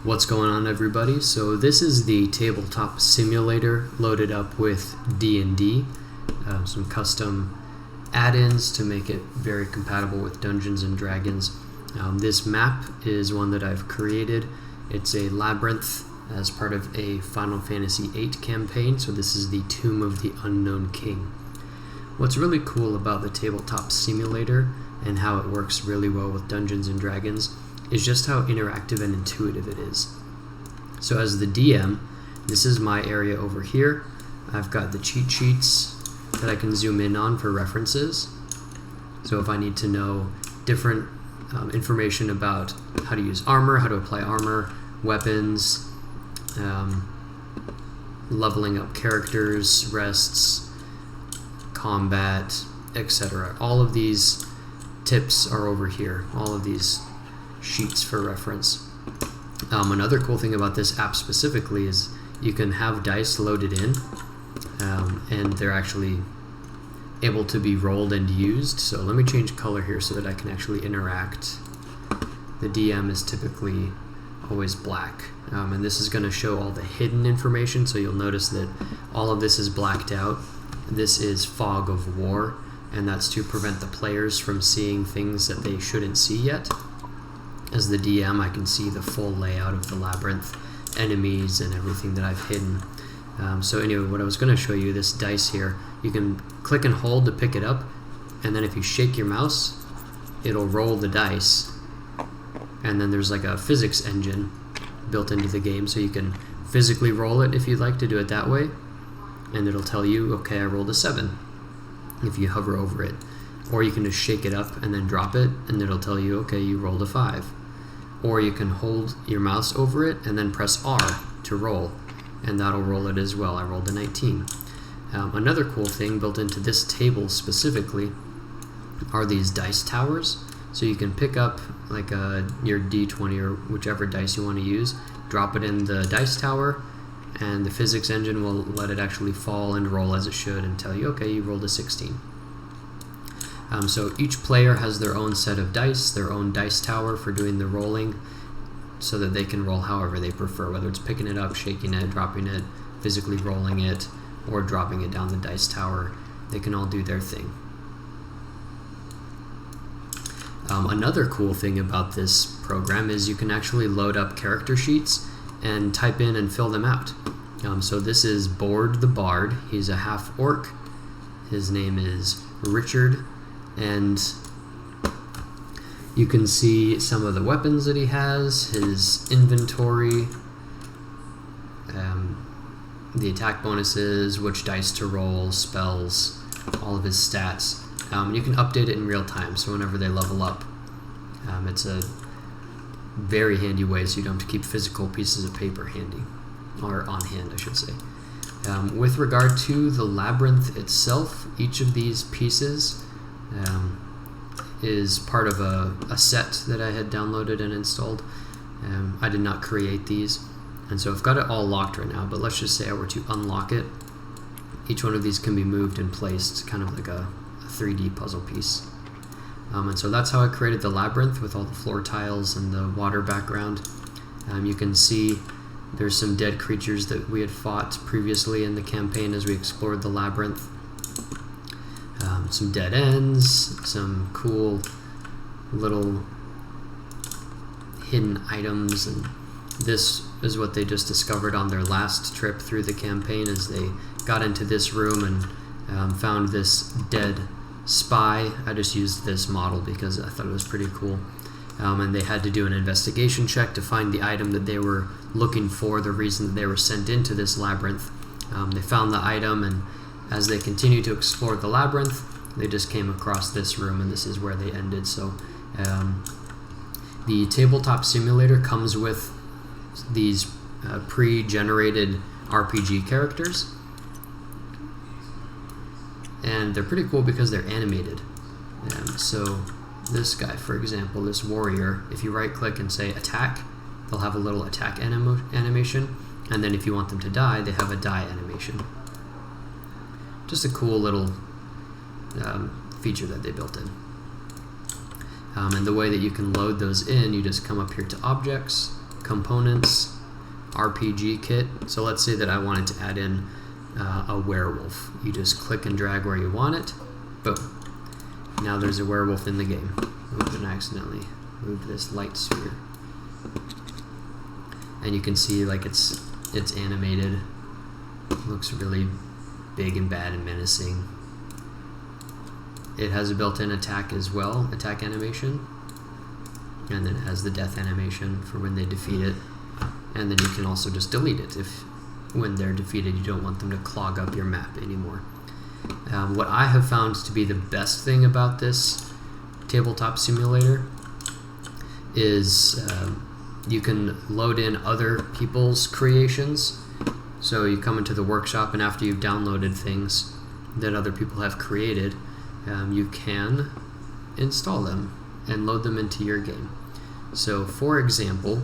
What's going on, everybody? So this is the tabletop simulator loaded up with D&D, some custom add-ins to make it very compatible with Dungeons and Dragons. This map is one that I've created. It's a labyrinth as part of a Final Fantasy VIII campaign, so this is the Tomb of the Unknown King. What's really cool about the tabletop simulator and how it works really well with Dungeons and Dragons is just how interactive and intuitive it is. So as the DM, this is my area over here. I've got the cheat sheets that I can zoom in on for references. So if I need to know different information about how to use armor, how to apply armor, weapons, leveling up characters, rests, combat, etc. All of these tips are over here, all of these sheets for reference. Another cool thing about this app specifically is you can have dice loaded in, and they're actually able to be rolled and used. So let me change color here so that I can actually interact. The DM is typically always black, and this is going to show all the hidden information, so you'll notice that all of this is blacked out. This is fog of war, and that's to prevent the players from seeing things that they shouldn't see yet. As the DM, I can see the full layout of the labyrinth, enemies, and everything that I've hidden. So anyway, what I was going to show you, this dice here, you can click and hold to pick it up, and then if you shake your mouse, it'll roll the dice. And then there's like a physics engine built into the game, so you can physically roll it if you'd like to do it that way, and it'll tell you, okay, I rolled a 7, if you hover over it. Or you can just shake it up and then drop it, and it'll tell you, okay, you rolled a 5. Or you can hold your mouse over it and then press R to roll, and that'll roll it as well. I rolled a 19. Another cool thing built into this table specifically are these dice towers. So you can pick up like your D20 or whichever dice you want to use, drop it in the dice tower, and the physics engine will let it actually fall and roll as it should and tell you, okay, you rolled a 16. So each player has their own set of dice, their own dice tower for doing the rolling, so that they can roll however they prefer, whether it's picking it up, shaking it, dropping it, physically rolling it, or dropping it down the dice tower. They can all do their thing. Another cool thing about this program is you can actually load up character sheets and type in and fill them out. So this is Bord the Bard. He's a half-orc. His name is Richard, and you can see some of the weapons that he has, his inventory, the attack bonuses, which dice to roll, spells, all of his stats. You can update it in real time, so whenever they level up, it's a very handy way so you don't have to keep physical pieces of paper handy, or on hand, I should say. With regard to the labyrinth itself, each of these pieces is part of a set that I had downloaded and installed. I did not create these, and so I've got it all locked right now, but let's just say I were to unlock it. Each one of these can be moved and placed, kind of like a 3D puzzle piece. And so that's how I created the labyrinth with all the floor tiles and the water background. You can see there's some dead creatures that we had fought previously in the campaign as we explored the labyrinth. Some dead ends, some cool little hidden items, and this is what they just discovered on their last trip through the campaign as they got into this room and found this dead spy. I just used this model because I thought it was pretty cool. And they had to do an investigation check to find the item that they were looking for, the reason that they were sent into this labyrinth. They found the item, and as they continued to explore the labyrinth, they just came across this room, and this is where they ended. So the tabletop simulator comes with these pre-generated RPG characters, and they're pretty cool because they're animated. So this guy, for example, this warrior, if you right click and say attack, they'll have a little attack animation, and then if you want them to die, they have a die animation. Just a cool little feature that they built in. And the way that you can load those in, you just come up here to Objects, components, RPG kit. So let's say that I wanted to add in a werewolf. You just click and drag where you want it. Boom. Now there's a werewolf in the game. Oops, and I accidentally moved this light sphere. And you can see like it's animated. It looks really big and bad and menacing. It has a built-in attack as well, attack animation. And then it has the death animation for when they defeat it. And then you can also just delete it if when they're defeated you don't want them to clog up your map anymore. What I have found to be the best thing about this tabletop simulator is you can load in other people's creations. So you come into the workshop, and after you've downloaded things that other people have created, you can install them and load them into your game. So for example,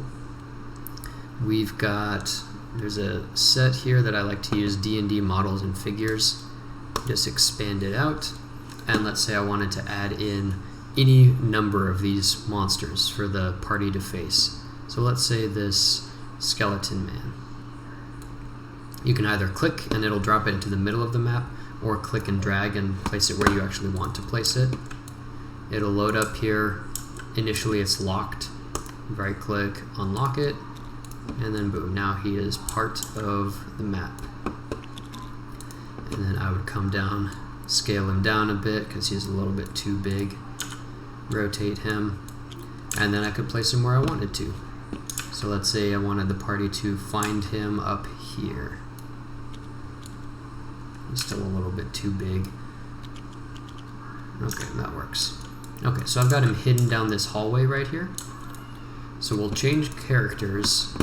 there's a set here that I like to use, D&D models and figures. Just expand it out, and let's say I wanted to add in any number of these monsters for the party to face. So let's say this skeleton man. You can either click and it'll drop it into the middle of the map, or click and drag and place it where you actually want to place it. It'll load up here. Initially it's locked. Right click, unlock it, and then boom, now he is part of the map. And then I would come down, scale him down a bit because he's a little bit too big, rotate him, and then I could place him where I wanted to. So let's say I wanted the party to find him up here. He's still a little bit too big. Okay, that works. Okay, so I've got him hidden down this hallway right here. So we'll change characters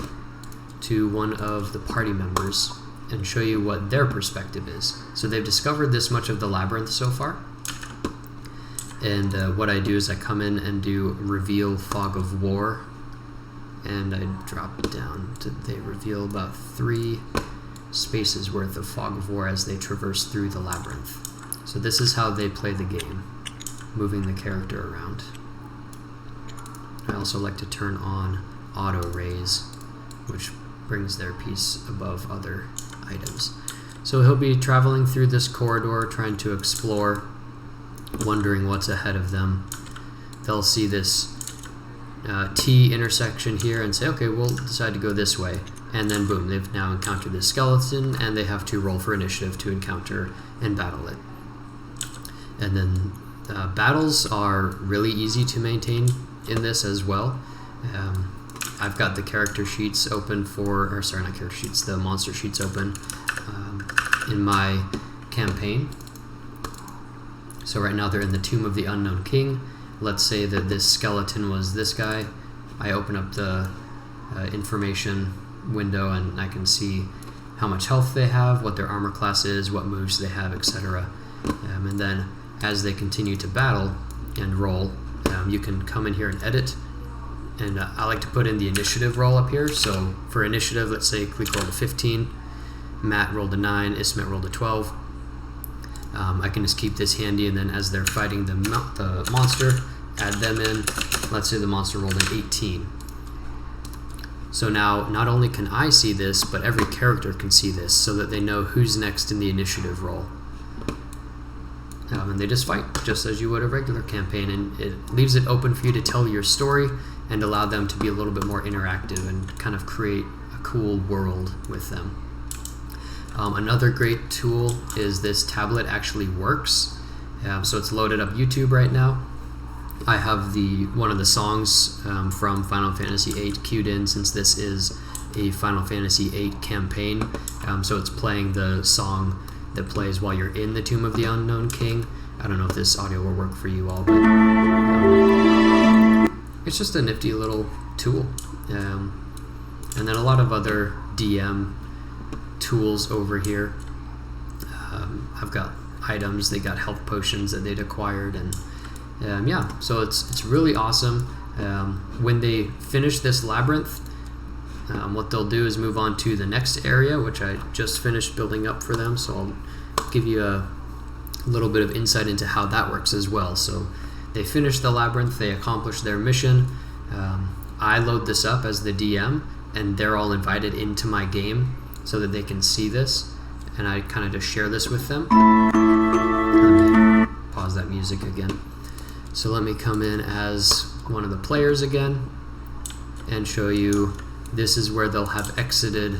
to one of the party members and show you what their perspective is. So they've discovered this much of the labyrinth so far. And what I do is I come in and do reveal fog of war. And I drop down to, they reveal about 3 spaces worth of fog of war as they traverse through the labyrinth. So this is how they play the game, moving the character around. I also like to turn on auto raise, which brings their piece above other items. So he'll be traveling through this corridor, trying to explore, wondering what's ahead of them. They'll see this T intersection here and say, okay, we'll decide to go this way. And then boom, they've now encountered this skeleton, and they have to roll for initiative to encounter and battle it. And then battles are really easy to maintain in this as well. I've got the character sheets open or sorry, not character sheets, the monster sheets open in my campaign. So right now they're in the Tomb of the Unknown King. Let's say that this skeleton was this guy. I open up the information window and I can see how much health they have, what their armor class is, what moves they have, etc. And then as they continue to battle and roll, you can come in here and edit. And I like to put in the initiative roll up here. So for initiative, let's say Cleek rolled a 15, Matt rolled a 9, Ismet rolled a 12. I can just keep this handy, and then as they're fighting the monster, add them in. Let's say the monster rolled an 18. So now not only can I see this, but every character can see this so that they know who's next in the initiative roll. And they just fight, just as you would a regular campaign, and it leaves it open for you to tell your story and allow them to be a little bit more interactive and kind of create a cool world with them. Another great tool is this tablet actually works. So it's loaded up YouTube right now. I have one of the songs from Final Fantasy VIII queued in, since this is a Final Fantasy VIII campaign. So it's playing the song that plays while you're in the Tomb of the Unknown King. I don't know if this audio will work for you all, but it's just a nifty little tool. And then a lot of other DM tools over here. I've got items, they got health potions that they'd acquired, and yeah, so it's really awesome. When they finish this labyrinth, what they'll do is move on to the next area, which I just finished building up for them, so I'll give you a little bit of insight into how that works as well. So they finish the labyrinth, they accomplish their mission. I load this up as the DM, and they're all invited into my game so that they can see this, and I kind of just share this with them. Let me pause that music again. So let me come in as one of the players again and show you this is where they'll have exited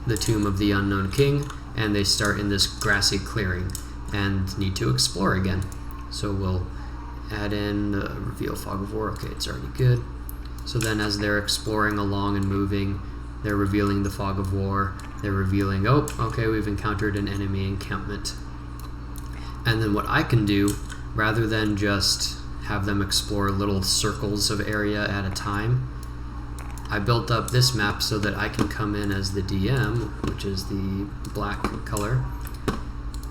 the Tomb of the Unknown King, and they start in this grassy clearing and need to explore again. So we'll add in the reveal fog of war. Okay, it's already good. So then as they're exploring along and moving, they're revealing the fog of war. They're revealing, oh, okay, we've encountered an enemy encampment. And then what I can do, rather than just have them explore little circles of area at a time, I built up this map so that I can come in as the DM, which is the black color,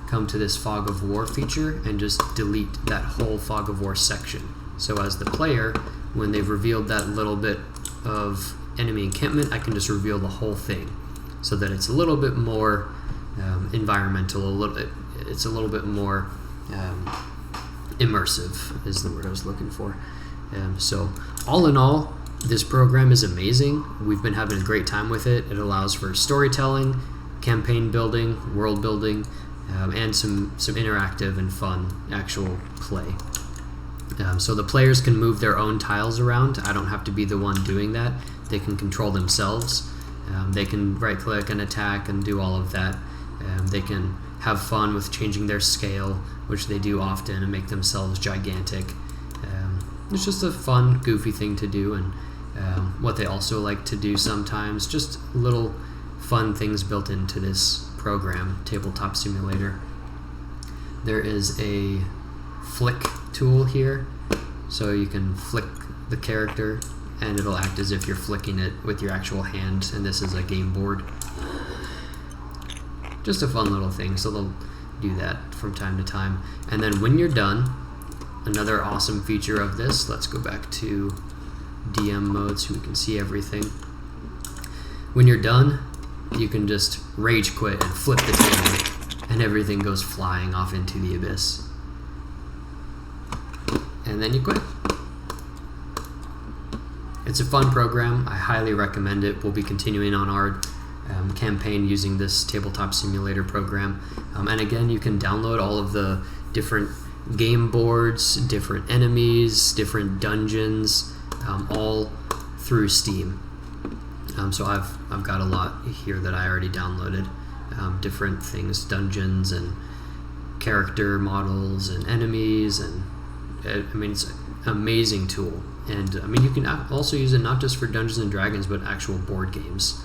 come to this fog of war feature and just delete that whole fog of war section. So as the player, when they've revealed that little bit of enemy encampment, I can just reveal the whole thing so that it's a little bit more environmental, it's a little bit more immersive is the word I was looking for. So all in all, this program is amazing. We've been having a great time with it. It allows for storytelling, campaign building, world building, and some interactive and fun actual play. So the players can move their own tiles around. I don't have to be the one doing that. They can control themselves. They can right click and attack and do all of that. They can have fun with changing their scale, which they do often, and make themselves gigantic. It's just a fun, goofy thing to do, and what they also like to do sometimes, just little fun things built into this program, Tabletop Simulator. There is a flick tool here, so you can flick the character and it'll act as if you're flicking it with your actual hand, and this is a game board. Just a fun little thing, so they'll do that from time to time. And then when you're done, another awesome feature of this, let's go back to DM mode so we can see everything. When you're done, you can just rage quit and flip the table, and everything goes flying off into the abyss. And then you quit. It's a fun program. I highly recommend it. We'll be continuing on our campaign using this Tabletop Simulator program. And again, you can download all of the different game boards, different enemies, different dungeons, all through Steam. So I've got a lot here that I already downloaded. Different things, dungeons and character models and enemies, and I mean, it's an amazing tool. And I mean, you can also use it not just for Dungeons and Dragons, but actual board games.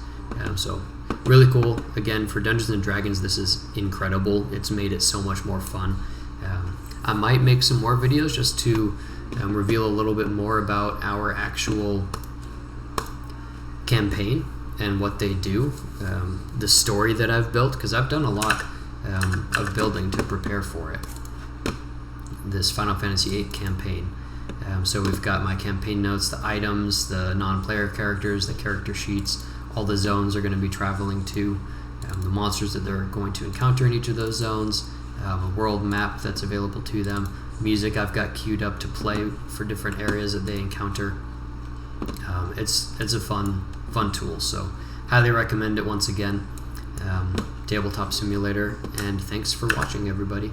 So really cool. Again, for Dungeons and Dragons, this is incredible. It's made it so much more fun. I might make some more videos just to reveal a little bit more about our actual campaign and what they do, the story that I've built, because I've done a lot of building to prepare for it, this Final Fantasy VIII campaign. So we've got my campaign notes, the items, the non-player characters, the character sheets, all the zones they're going to be traveling to, the monsters that they're going to encounter in each of those zones, a world map that's available to them, music I've got queued up to play for different areas that they encounter. It's a fun tool, so highly recommend it once again. Tabletop Simulator, and thanks for watching, everybody.